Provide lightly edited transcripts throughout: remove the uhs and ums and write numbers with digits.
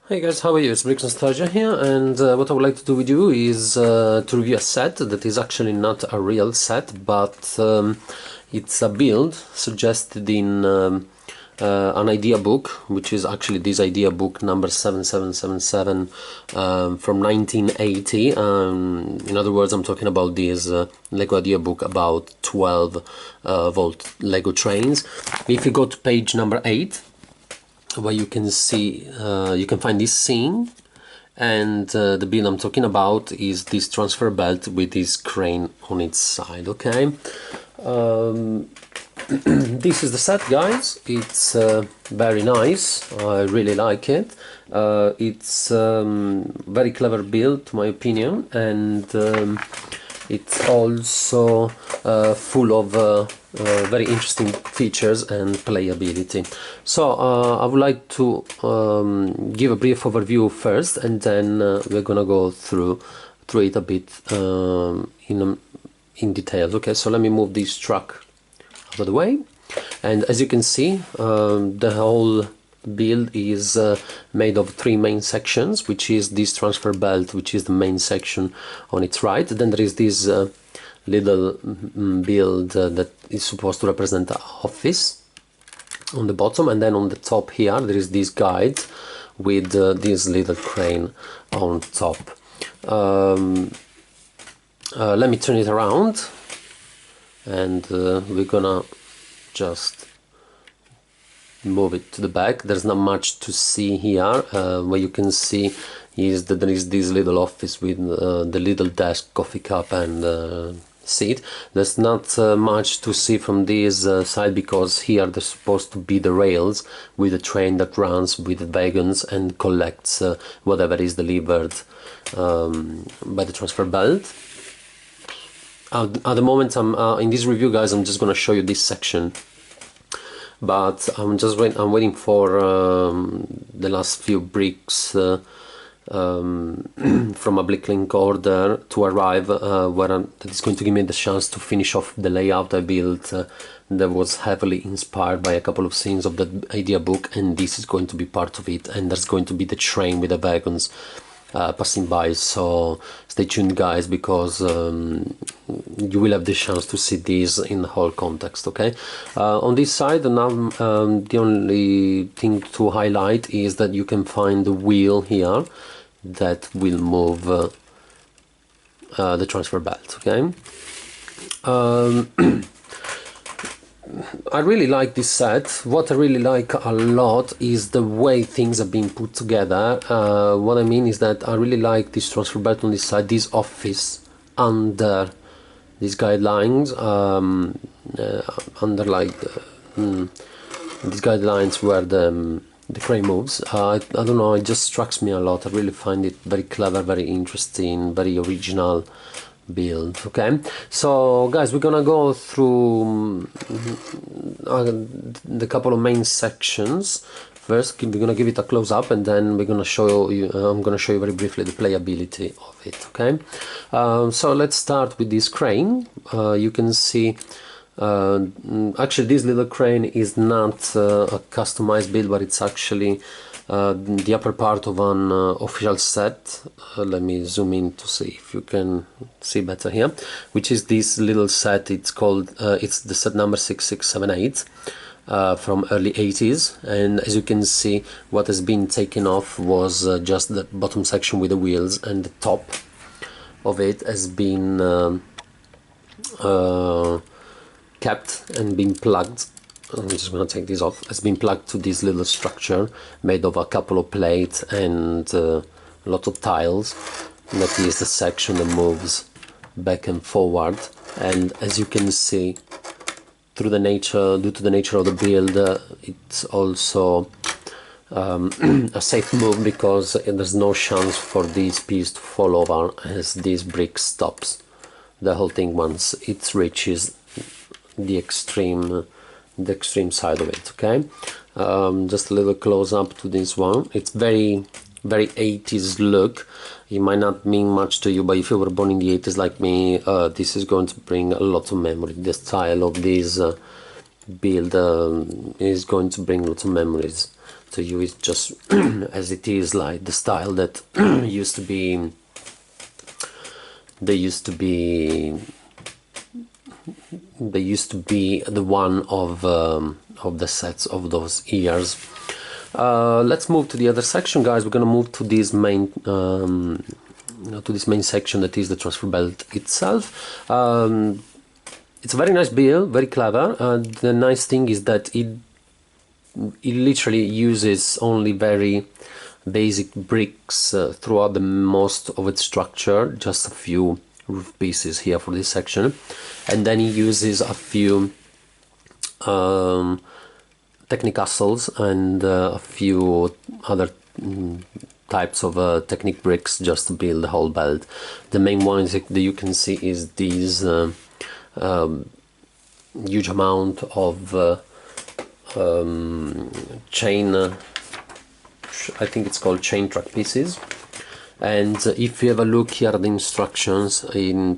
Hey guys, how are you? It's Bricks Nostalgia here, and what I would like to do with you is to review a set that is actually not a real set, but it's a build suggested in an idea book, which is actually this idea book number 7777 from 1980. In other words, I'm talking about this Lego idea book about 12 volt Lego trains. If you go to page number 8, where you can see you can find this scene, and the build I'm talking about is this transfer belt with this crane on its side. Okay, this is the set, guys. It's very nice. I really like it. It's very clever build to my opinion, and it's also full of very interesting features and playability. So I would like to give a brief overview first, and then we're gonna go through it a bit in detail. Okay, so let me move this truck out of the way, and as you can see, the whole build is made of three main sections, which is this transfer belt, which is the main section on its right. Then there is this little build that is supposed to represent the office on the bottom, and then on the top here there is this guide with this little crane on top. Let me turn it around, and we're gonna just move it to the back. There's not much to see here. What you can see is that there is this little office with the little desk, coffee cup, and seat. There's not much to see from this side, because here there's supposed to be the rails with the train that runs with the wagons and collects whatever is delivered by the transfer belt. At the moment, I'm in this review, guys, I'm just gonna show you this section, but I'm waiting for the last few bricks from a Blicklink order to arrive, that is going to give me the chance to finish off the layout I built that was heavily inspired by a couple of scenes of the idea book, and this is going to be part of it. And there's going to be the train with the wagons passing by, so stay tuned, guys, because you will have the chance to see this in the whole context. Okay, on this side now, the only thing to highlight is that you can find the wheel here that will move the transfer belt. Okay, I really like this set. What I really like a lot is the way things have been put together. What I mean is that I really like this transfer belt on this side, this office under these guidelines, under like these guidelines where the crane moves. I don't know, it just strikes me a lot. I really find it very clever, very interesting, very original build. Okay, so guys, we're gonna go through the couple of main sections. First, we're gonna give it a close-up, and then we're gonna show you. I'm gonna show you very briefly the playability of it. Okay, so let's start with this crane. You can see. Actually, this little crane is not a customized build, but it's actually the upper part of an official set. Let me zoom in to see if you can see better here, which is this little set. It's called it's the set number 6678 from early 80s, and as you can see, what has been taken off was just the bottom section with the wheels, and the top of it has been kept and been plugged. I'm just gonna take this off. It's been plugged to this little structure made of a couple of plates and a lot of tiles. And that is the section that moves back and forward. And as you can see, due to the nature of the build, it's also a safe move, because there's no chance for this piece to fall over as this brick stops the whole thing once it reaches the extreme side of it. Okay, just a little close up to this one. It's very 80s look. It might not mean much to you, but if you were born in the 80s like me, this is going to bring a lot of memory. The style of this build is going to bring lots of memories to you is just as it is, like the style that used to be, they used to be the one of the sets of those years. Let's move to the other section, guys. We're gonna move to this main section, that is the transfer belt itself. It's a very nice build, very clever. The nice thing is that it literally uses only very basic bricks throughout the most of its structure, just a few roof pieces here for this section, and then he uses a few Technic castles and a few other types of Technic bricks just to build the whole belt. The main ones that you can see is these huge amount of chain, I think it's called chain track pieces. And if you have a look here at the instructions, it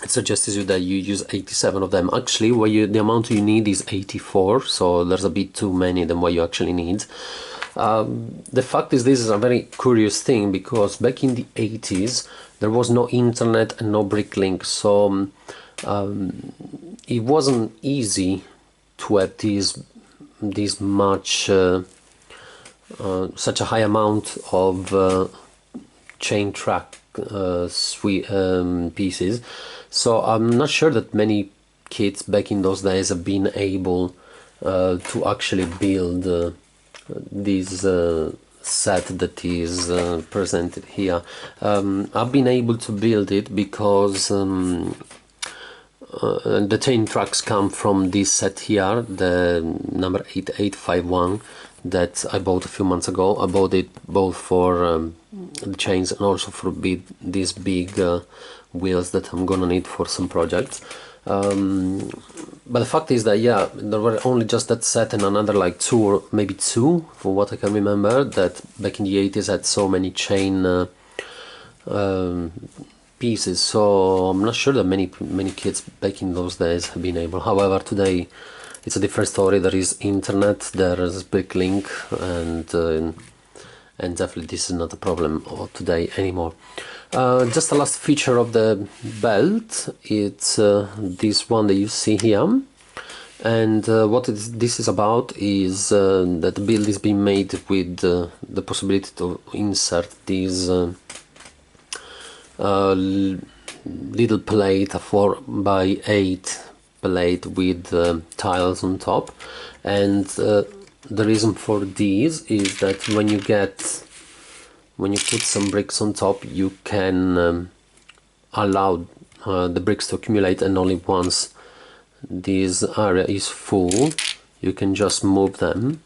suggests you that you use 87 of them. Actually, the amount you need is 84, so there's a bit too many than what you actually need. The fact is, this is a very curious thing, because back in the 80s there was no internet and no bricklink, so it wasn't easy to have this much such a high amount of chain track pieces. So I'm not sure that many kids back in those days have been able to actually build this set that is presented here. I've been able to build it because the chain tracks come from this set here, the number 8851 that I bought a few months ago. I bought it both for the chains and also for these big wheels that I'm gonna need for some projects. But the fact is that, yeah, there were only just that set and another like two, or maybe two, for what I can remember, that back in the 80s had so many chain pieces. So I'm not sure that many kids back in those days have been able. However, today it's a different story. There is internet, there is bricklink, and definitely this is not a problem today anymore. Just the last feature of the belt, it's this one that you see here, and what this is about is that the build is being made with the possibility to insert these little plate, a 4x8 plate with tiles on top. And the reason for these is that when you put some bricks on top, you can allow the bricks to accumulate, and only once this area is full you can just move them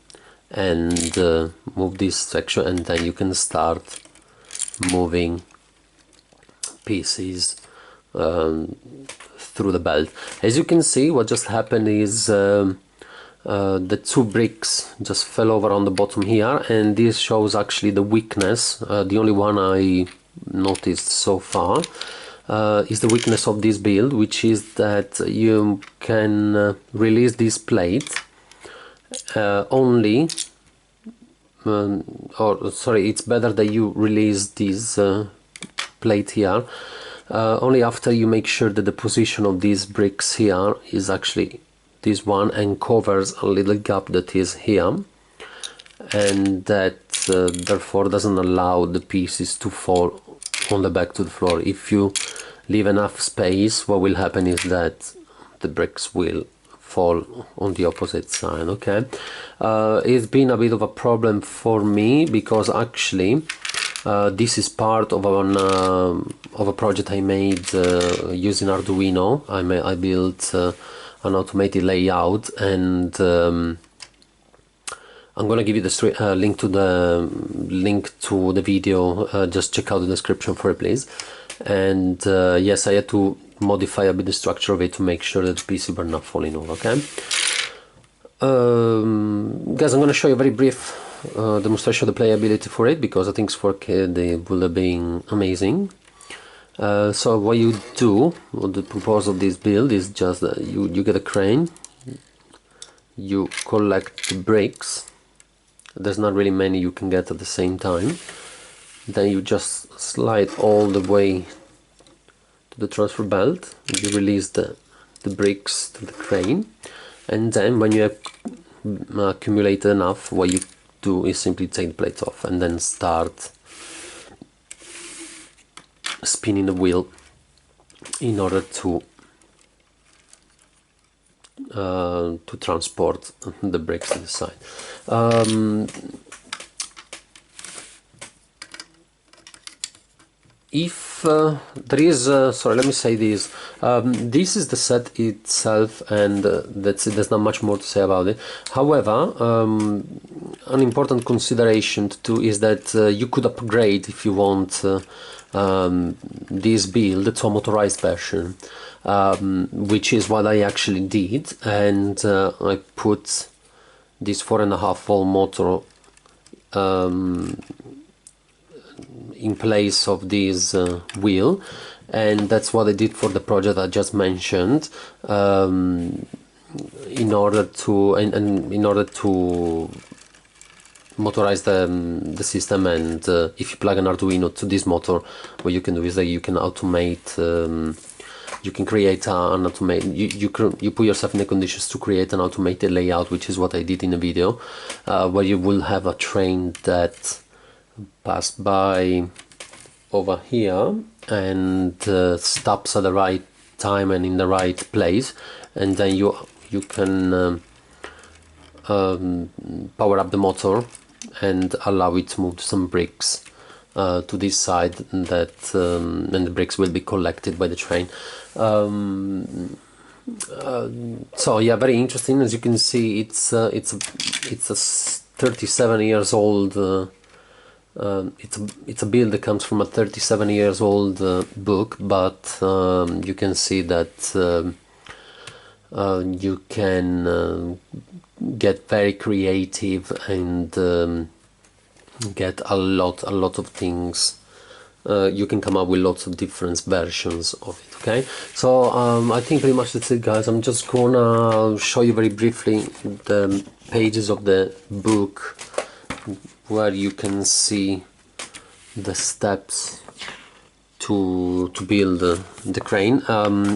and move this section, and then you can start moving pieces through the belt. As you can see, what just happened is the two bricks just fell over on the bottom here, and this shows actually the weakness. The only one I noticed so far is the weakness of this build, which is that you can release this plate only or sorry, it's better that you release this plate here only after you make sure that the position of these bricks here is actually this one and covers a little gap that is here, and that therefore doesn't allow the pieces to fall on the back to the floor. If you leave enough space, what will happen is that the bricks will fall on the opposite side. Okay, it's been a bit of a problem for me because actually this is part of a project I made using Arduino. I built an automated layout, and I'm gonna give you the link to the video. Just check out the description for it, please. And yes, I had to modify a bit the structure of it to make sure that the pieces were not falling over. Okay, guys, I'm gonna show you a very brief demonstration of the playability for it, because I think for a kid it will have been amazing. So what you do, what the purpose of this build is just that you get a crane, you collect the bricks, there's not really many you can get at the same time. Then you just slide all the way to the transfer belt, you release the bricks to the crane, and then when you have accumulated enough, what you do is simply take the plates off and then start spinning the wheel in order to transport the bricks to the side. If there is, sorry, let me say this. This is the set itself, and that's it. There's not much more to say about it. However, an important consideration too is that you could upgrade if you want this build to a motorized version, which is what I actually did, and I put this 4.5 volt motor in place of this wheel, and that's what I did for the project I just mentioned, in order to in order to motorize the system. And if you plug an Arduino to this motor, what you can do is that you can automate, you can create an automated, you put yourself in the conditions to create an automated layout, which is what I did in the video, where you will have a train that pass by over here and stops at the right time and in the right place, and then you can power up the motor and allow it to move some bricks to this side, that and the bricks will be collected by the train. So yeah, very interesting. As you can see, it's a 37 years old. It's a build that comes from a 37 years old book, but you can see that you can get very creative and get a lot of things. You can come up with lots of different versions of it. Okay, so I think pretty much that's it, guys. I'm just gonna show you very briefly the pages of the book, where you can see the steps to build the crane.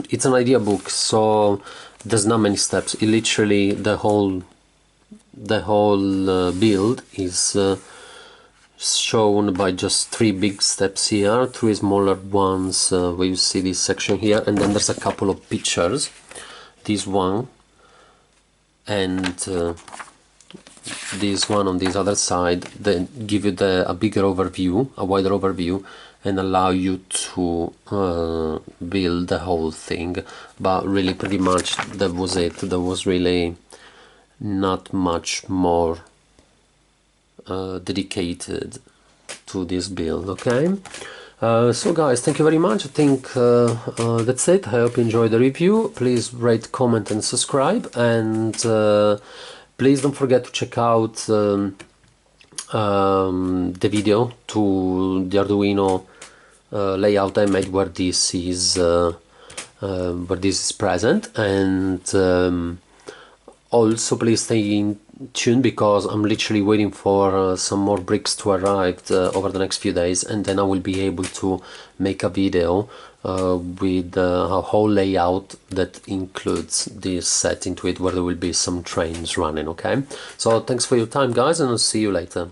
It's an idea book, so there's not many steps. It literally, the whole build is shown by just 3 big steps here, 3 smaller ones where you see this section here, and then there's a couple of pictures, this one and this one on this other side, that give you a bigger overview, a wider overview, and allow you to build the whole thing. But really, pretty much that was it. There was really not much more dedicated to this build. Okay, so guys, thank you very much. I think that's it. I hope you enjoyed the review. Please rate, comment and subscribe, and please don't forget to check out the video to the Arduino layout I made, where this is present. And also please stay tuned, because I'm literally waiting for some more bricks to arrive over the next few days, and then I will be able to make a video with a whole layout that includes this set into it, where there will be some trains running. Okay, so thanks for your time, guys, and I'll see you later.